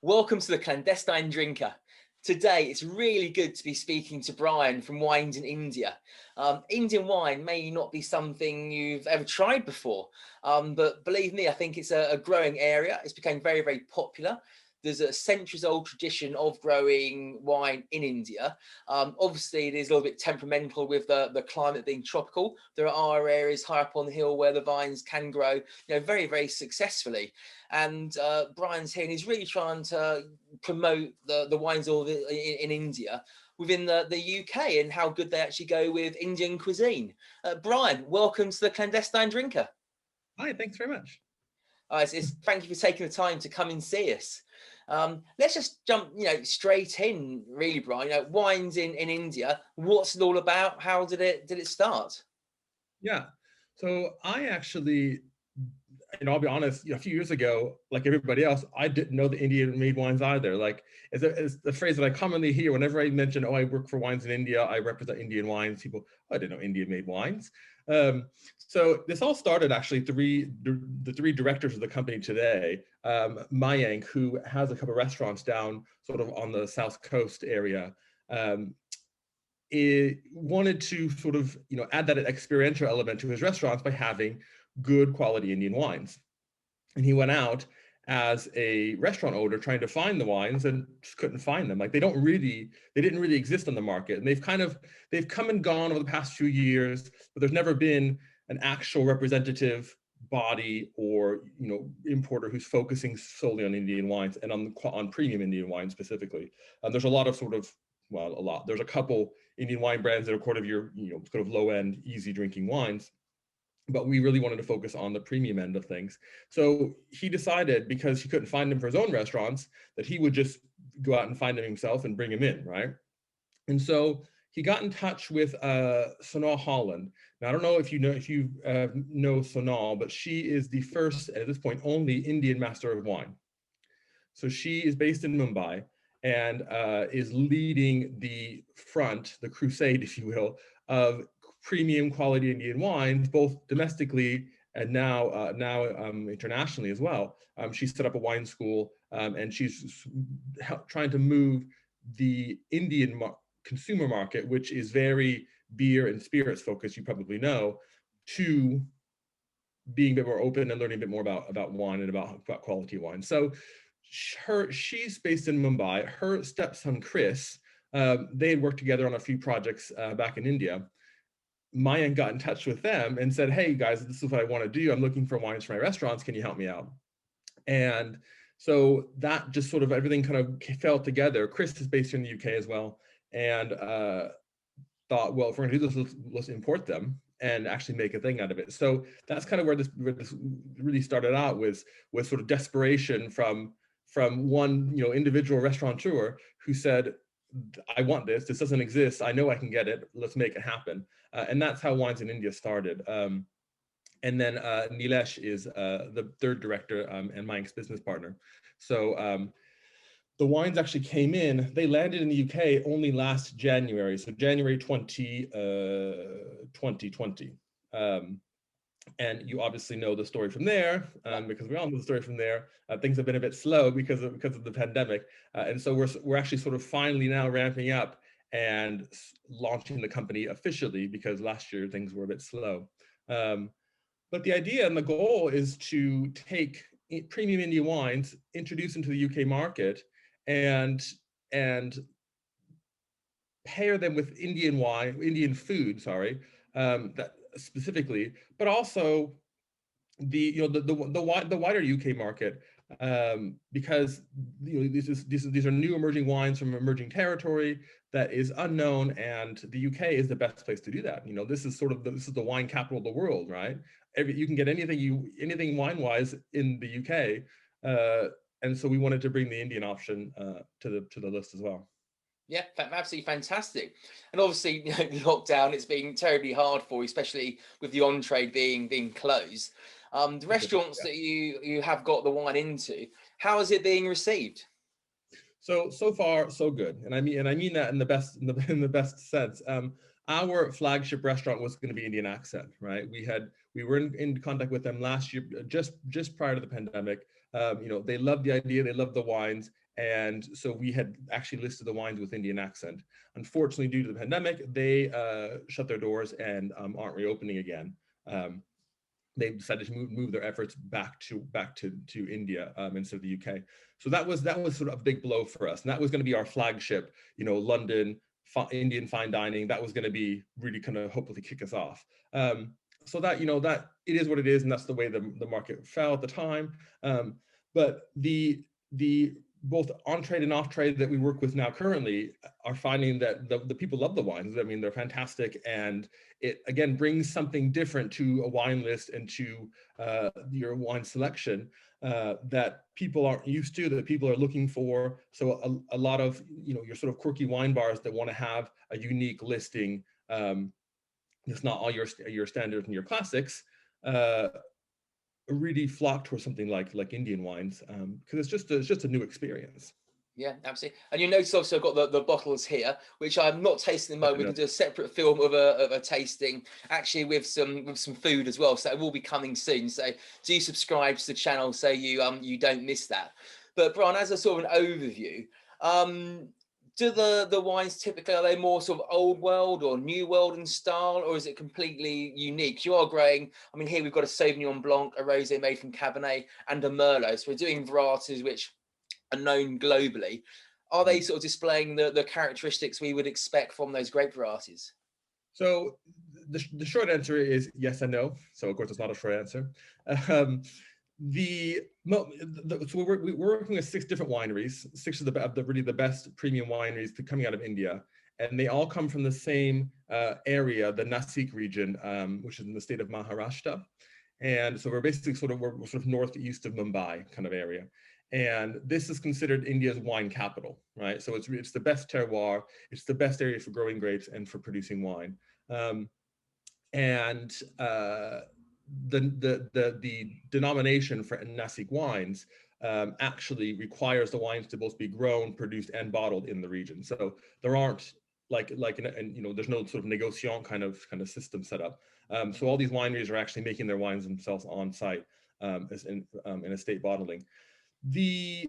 Welcome to the Clandestine Drinker. Today, it's really good to be speaking to Brian from Wines in India. Indian wine may not be something you've ever tried before, but believe me, I think it's a growing area. It's becoming very, very popular. There's a centuries-old tradition of growing wine in India. Obviously, it is a little bit temperamental with the climate being tropical. There are areas high up on the hill where the vines can grow, very, very successfully. And Brian's here, and he's really trying to promote the wines in India within the UK and how good they actually go with Indian cuisine. Brian, welcome to the Clandestine Drinker. Hi, thanks very much. Thank you for taking the time to come and see us. Let's just jump, straight in, really, Brian. Wines in India. What's it all about? How did it start? Yeah, so I actually, I'll be honest. A few years ago, like everybody else, I didn't know the Indian made wines either. Like, it's the phrase that I commonly hear whenever I mention, "Oh, I work for Wines in India. I represent Indian wines." People, "Oh, I didn't know India made wines." So this all started actually the three directors of the company today, Mayank, who has a couple of restaurants down sort of on the South Coast area, it wanted to sort of add that experiential element to his restaurants by having good quality Indian wines. And he went out as a restaurant owner trying to find the wines and just couldn't find them. Like they didn't really exist on the market. And they've come and gone over the past few years, but there's never been an actual representative body or importer who's focusing solely on Indian wines and on premium Indian wine specifically. There's a lot of there's a couple Indian wine brands that are sort of low end, easy drinking wines. But we really wanted to focus on the premium end of things. So he decided, because he couldn't find them for his own restaurants, that he would just go out and find them himself and bring them in, right? And so he got in touch with Sonal Holland. Now, I don't know if you know Sonal, but she is the first, at this point, only Indian master of wine. So she is based in Mumbai and is leading the crusade, if you will, of premium quality Indian wines, both domestically and now internationally as well. She set up a wine school and she's trying to move the Indian consumer market, which is very beer and spirits focused, you probably know, to being a bit more open and learning a bit more about wine and about quality wine. So she's based in Mumbai. Her stepson, Chris, they had worked together on a few projects back in India. Mayank got in touch with them and said, "Hey guys, this is what I want to do. I'm looking for wines for my restaurants. Can you help me out?" And so that just sort of everything kind of fell together. Chris is based here in the UK as well, and thought, well, if we're going to do this, let's import them and actually make a thing out of it. So that's kind of where this really started out, was sort of desperation from one individual restaurateur who said, "I want this. This doesn't exist. I know I can get it. Let's make it happen." And that's how Wines in India started. And then Nilesh is the third director and Mayank's business partner. So the wines actually came in. They landed in the UK only last January, so January 2020. And you obviously know the story from there, because we all know the story from there. Things have been a bit slow because of the pandemic, and so we're actually sort of finally now ramping up and launching the company officially, because last year things were a bit slow. But the idea and the goal is to take premium Indian wines, introduce them to the UK market, and pair them with Indian food, that specifically, but also the wider UK market, because these are new emerging wines from emerging territory that is unknown, and the UK is the best place to do that. This is the wine capital of the world, right? You can get anything wine wise in the UK, and so we wanted to bring the Indian option to the list as well. Yeah, absolutely fantastic. And obviously, the lockdown, it's been terribly hard for you, especially with the on-trade being closed. The restaurants that you have got the wine into, how is it being received? So far, so good, and I mean that in the best sense. Our flagship restaurant was going to be Indian Accent, right? We were in contact with them last year, just prior to the pandemic. They loved the idea, they loved the wines, And so we had actually listed the wines with Indian accent. Unfortunately, due to the pandemic, they shut their doors and aren't reopening again. They decided to move their efforts back to India instead of the UK. So that was sort of a big blow for us, and that was going to be our flagship, London Indian fine dining. That was going to be really kind of hopefully kick us off. So that that it is what it is, and that's the way the market fell at the time. But the both on trade and off trade that we work with now currently are finding that the people love the wines. I mean, they're fantastic, and it again brings something different to a wine list and to your wine selection that people aren't used to, that people are looking for. So a lot of your sort of quirky wine bars that want to have a unique listing, it's not all your standards and your classics, really flock towards something like Indian wines, because it's just a new experience. Yeah, absolutely. And you notice also I've got the bottles here, which I'm not tasting at the moment. We can do a separate film of a tasting, actually with some food as well. So it will be coming soon. So do subscribe to the channel so you don't miss that. But Brian, as a sort of an overview, do the wines typically, are they more sort of old world or new world in style, or is it completely unique? You are growing, I mean, here we've got a Sauvignon Blanc, a rosé made from Cabernet, and a Merlot. So we're doing varieties which are known globally. Are they sort of displaying the characteristics we would expect from those grape varieties? So the short answer is yes and no. So of course it's not a short answer. So we're working with 6 different wineries, 6 of the really the best premium wineries coming out of India, and they all come from the same area, the Nasik region, which is in the state of Maharashtra. And so we're basically we're sort of northeast of Mumbai kind of area. And this is considered India's wine capital, right? So it's the best terroir, it's the best area for growing grapes and for producing wine. The denomination for Nasik wines actually requires the wines to both be grown, produced, and bottled in the region. So there aren't there's no sort of négociant kind of system set up. So all these wineries are actually making their wines themselves on site in estate bottling. The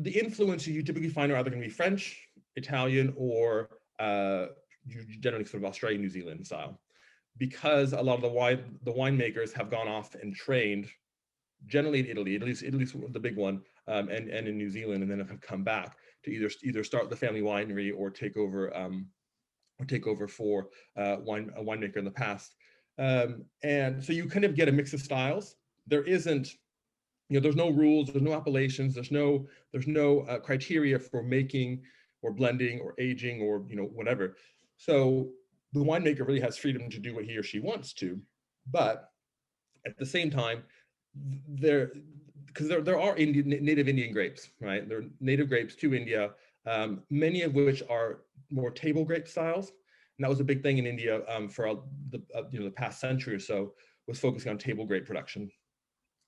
influences you typically find are either going to be French, Italian, or generally sort of Australian, New Zealand style, because a lot of the winemakers have gone off and trained generally in Italy. Italy's the big one, and in New Zealand, and then have come back to either start the family winery or take over for a winemaker in the past. And so you kind of get a mix of styles. There isn't, there's no rules, there's no appellations, there's no criteria for making or blending or aging or whatever. So the winemaker really has freedom to do what he or she wants to, but at the same time, there are native Indian grapes, right? There are native grapes to India, many of which are more table grape styles, and that was a big thing in India for the past century or so, was focusing on table grape production.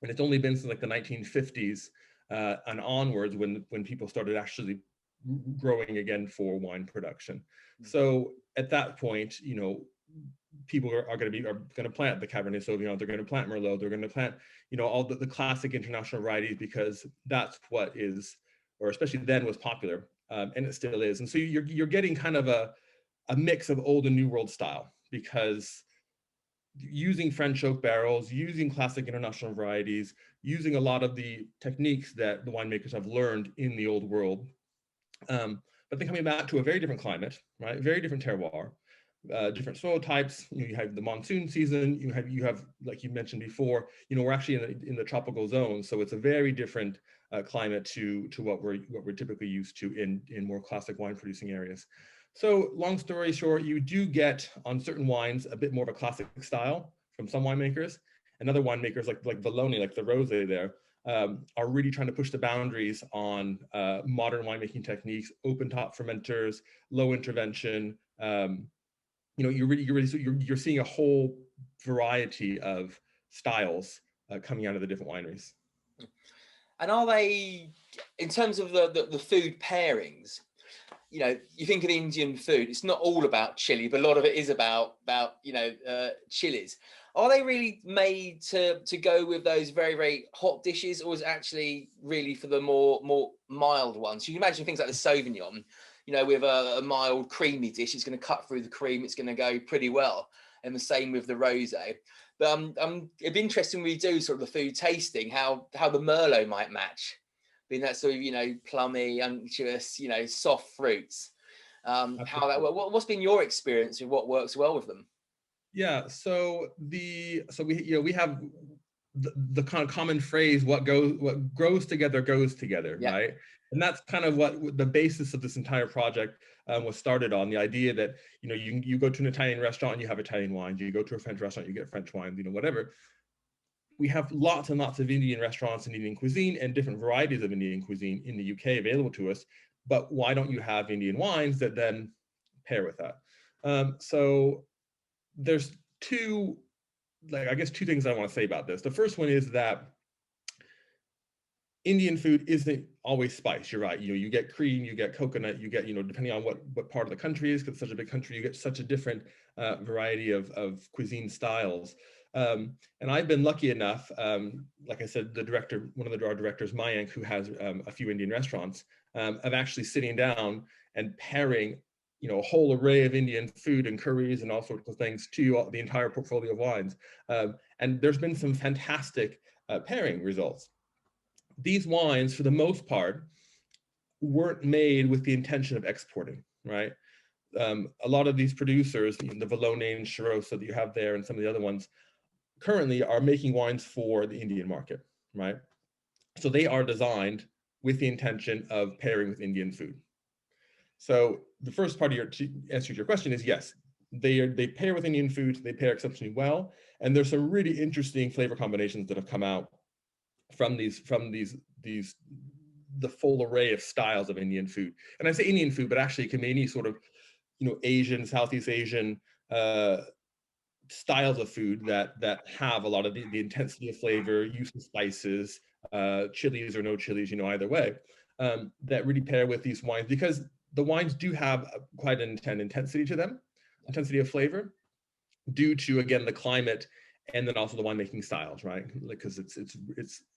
And it's only been since like the 1950s and onwards when people started actually growing again for wine production. So at that point, people are going to plant the Cabernet Sauvignon, they're going to plant Merlot, they're going to plant, all the classic international varieties, because that's what is, or especially then, was popular, and it still is. And so you're getting kind of a mix of old and new world style, because using French oak barrels, using classic international varieties, using a lot of the techniques that the winemakers have learned in the old world, but then coming back to a very different climate, right? Very different terroir, different soil types. You have the monsoon season. You have like you mentioned before. We're actually in the tropical zone, so it's a very different climate to what we're typically used to in more classic wine producing areas. So long story short, you do get on certain wines a bit more of a classic style from some winemakers, and other winemakers like Vallonne, like the rosé there, are really trying to push the boundaries on modern winemaking techniques, open top fermenters, low intervention. You're seeing a whole variety of styles coming out of the different wineries. And are they, in terms of the food pairings, you think of Indian food, it's not all about chili, but a lot of it is about chilies. Are they really made to go with those very, very hot dishes, or is it actually really for the more mild ones? You can imagine things like the Sauvignon, you know, with a mild creamy dish, it's going to cut through the cream, it's going to go pretty well. And the same with the rosé. But it'd be interesting when we do sort of the food tasting, how the Merlot might match, being that sort of, you know, plummy, unctuous, you know, soft fruits. How that, what's been your experience with what works well with them? Yeah, so we have the kind of common phrase, what grows together goes together, Yeah. right? And that's kind of what the basis of this entire project was started on, the idea that, you know, you go to an Italian restaurant and you have Italian wines, you go to a French restaurant, you get French wines, you know, whatever. We have lots and lots of Indian restaurants and Indian cuisine and different varieties of Indian cuisine in the UK available to us, but why don't you have Indian wines that then pair with that? So there's two things I want to say about this. The first one is that Indian food isn't always spice. You're right. You know, you get cream, you get coconut, you get, you know, depending on what part of the country is, because it's such a big country, you get such a different variety of cuisine styles. And I've been lucky enough, like I said, one of our directors, Mayank, who has a few Indian restaurants, of actually sitting down and pairing, you know, a whole array of Indian food and curries and all sorts of things to the entire portfolio of wines. And there's been some fantastic pairing results. These wines, for the most part, weren't made with the intention of exporting, right? A lot of these producers, the Vallonne and Charosa that you have there and some of the other ones, currently are making wines for the Indian market, right? So they are designed with the intention of pairing with Indian food. So the first part of answer to your question is yes, they pair with Indian food, they pair exceptionally well, and there's some really interesting flavor combinations that have come out from the full array of styles of Indian food. And I say Indian food, but actually it can be any sort of, you know, Asian, Southeast Asian styles of food that have a lot of the intensity of flavor, use of spices, chilies or no chilies, you know, either way, that really pair with these wines, because the wines do have quite an intensity to them, intensity of flavor, due to, again, the climate and then also the winemaking styles, right? Because it's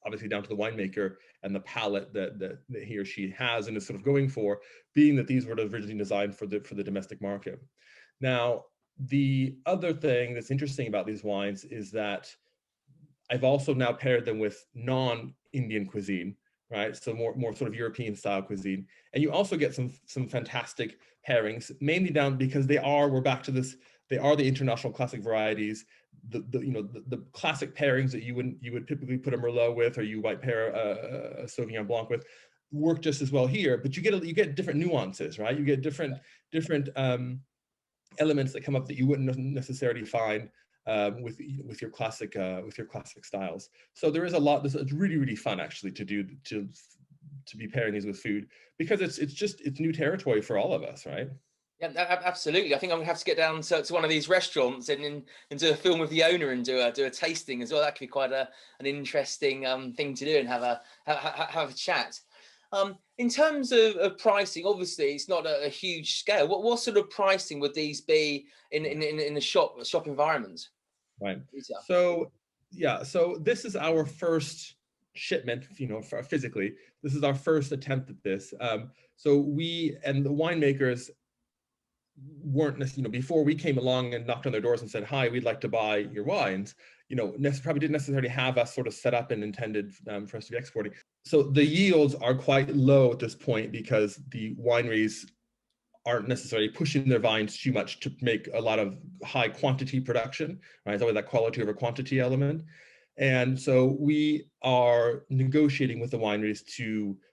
obviously down to the winemaker and the palate that he or she has and is sort of going for, being that these were originally designed for the domestic market. Now, the other thing that's interesting about these wines is that I've also now paired them with non-Indian cuisine, right? So more sort of European style cuisine, and you also get some fantastic pairings, mainly down because we're back to this. They are the international classic varieties, the classic pairings that you would typically put a Merlot with, or you might pair a Sauvignon Blanc with, work just as well here. But you get different nuances, right? You get different elements that come up that you wouldn't necessarily find with your classic styles. So there is a lot. It's really, really fun actually to be pairing these with food, because it's new territory for all of us, right? Yeah, absolutely. I think I'm gonna have to get down to one of these restaurants and do a film with the owner and do a tasting as well. That could be quite an interesting thing to do, and have a chat. In terms of pricing, obviously it's not a huge scale. What sort of pricing would these be in the shop environment? Right. Retail. So yeah, so this is our first shipment, you know, physically. This is our first attempt at this. So we and the winemakers weren't, you know, before we came along and knocked on their doors and said, hi, we'd like to buy your wines, you know, probably didn't necessarily have us sort of set up and intended for us to be exporting. So the yields are quite low at this point because the wineries aren't necessarily pushing their vines too much to make a lot of high quantity production, right? It's always that quality over quantity element. And so we are negotiating with the wineries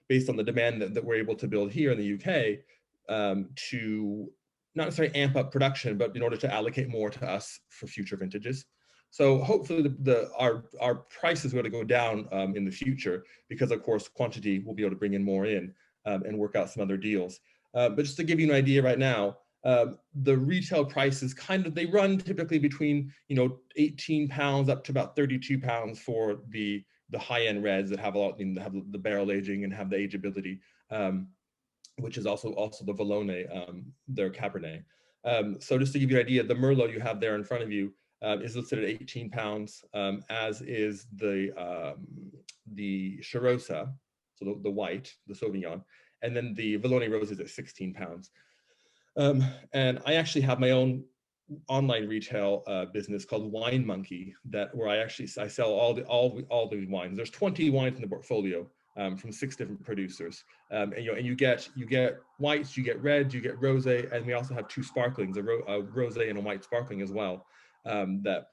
based on the demand that we're able to build here in the UK, to not necessarily amp up production, but in order to allocate more to us for future vintages. So hopefully our prices are going to go down in the future, because of course quantity will be able to bring in more in and work out some other deals. But just to give you an idea right now, the retail prices they run typically between, you know, £18 up to about £32 for the high-end reds that have have the barrel aging and have the ageability, which is also the Vallonne, their Cabernet. So just to give you an idea, the Merlot you have there in front of you, is listed at 18 pounds, as is the Charosa, so the white, the Sauvignon, and then the Vallonne Rose is at 16 pounds. And I actually have my own online retail business called Wine Monkey, where I sell all the wines. There's 20 wines in the portfolio, from 6 different producers. And you get whites, you get reds, you get rosé, and we also have 2 sparklings, a rosé and a white sparkling as well, that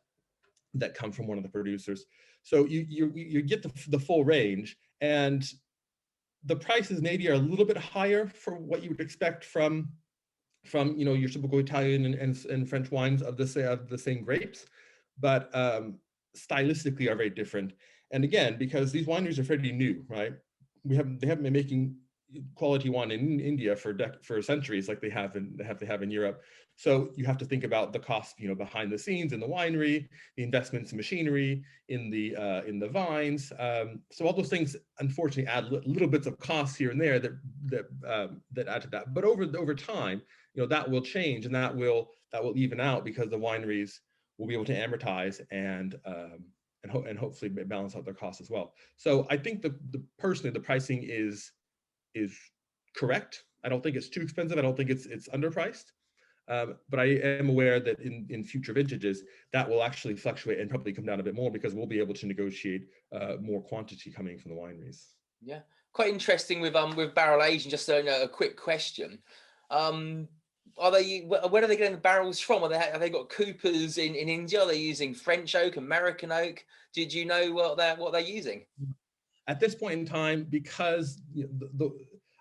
come from one of the producers. So you get the full range, and the prices maybe are a little bit higher for what you would expect from your typical Italian and French wines of the same grapes, but stylistically are very different. And again, because these wineries are fairly new, right? They haven't been making quality wine in India for centuries like they have in Europe. So you have to think about the cost, behind the scenes in the winery, the investments in machinery, in the vines. So all those things, unfortunately, add little bits of costs here and there that add to that. But over time, that will change, and that will even out, because the wineries will be able to amortize and hopefully balance out their costs as well. So I think personally the pricing is correct. I don't think it's too expensive. I don't think it's underpriced. But I am aware that in future vintages that will actually fluctuate and probably come down a bit more, because we'll be able to negotiate more quantity coming from the wineries. Yeah, quite interesting with barrel aging. Just a quick question. Where are they getting the barrels from? Have they got coopers in India? Are they using French oak, American oak? Did you know what they're using? At this point in time, because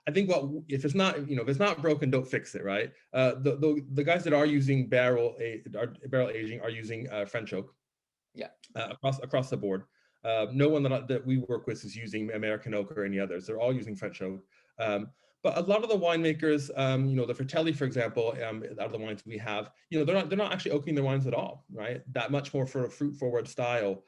I think if it's not broken, don't fix it, right? The guys that are using barrel aging are using French oak. Yeah. Across the board. No one that we work with is using American oak or any others. They're all using French oak. But a lot of the winemakers, the Fratelli, for example, out of the wines we have, they're not actually oaking their wines at all, right? That much more for a fruit forward style,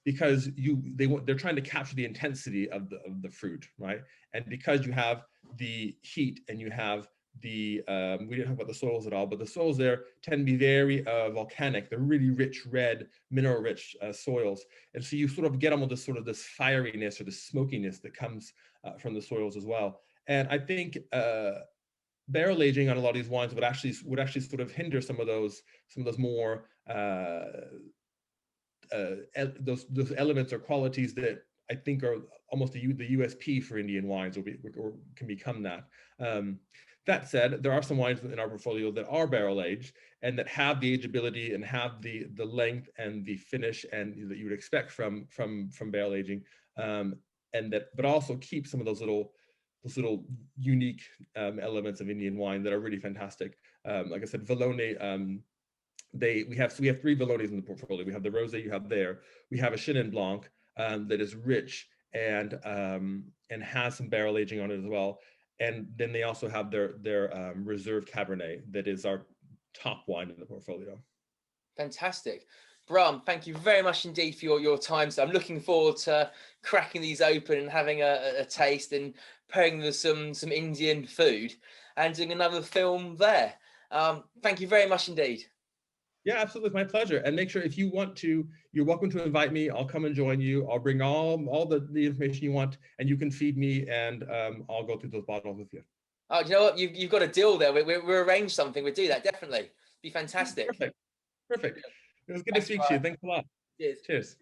because they're trying to capture the intensity of the fruit, right? And because you have the heat and you have we didn't talk about the soils at all, but the soils there tend to be very volcanic. They're really rich, red, mineral-rich soils, and so you sort of get almost this fieriness or the smokiness that comes from the soils as well. And I think barrel aging on a lot of these wines would actually sort of hinder some of those more those elements or qualities that I think are almost the USP for Indian wines, or can become that. That said, there are some wines in our portfolio that are barrel aged and that have the ageability and have the length and the finish and that you would expect from barrel aging, but also keep some of those little unique elements of Indian wine that are really fantastic. Like I said, Vallonne. We have 3 Vallonnes in the portfolio. We have the rosé you have there. We have a Chenin Blanc that is rich and has some barrel aging on it as well. And then they also have their Reserve Cabernet that is our top wine in the portfolio. Fantastic. Bram, thank you very much indeed for your time. So I'm looking forward to cracking these open and having a taste and pairing with some Indian food and doing another film there. Thank you very much indeed. Yeah, absolutely. It's my pleasure. And make sure, if you want to, you're welcome to invite me. I'll come and join you. I'll bring all the information you want, and you can feed me, and I'll go through those bottles with you. Oh, you know what? You've got a deal there. We'll arrange something. We'll do that, definitely. Be fantastic. Perfect. It was good to speak to you. Thanks a lot. Cheers. Cheers.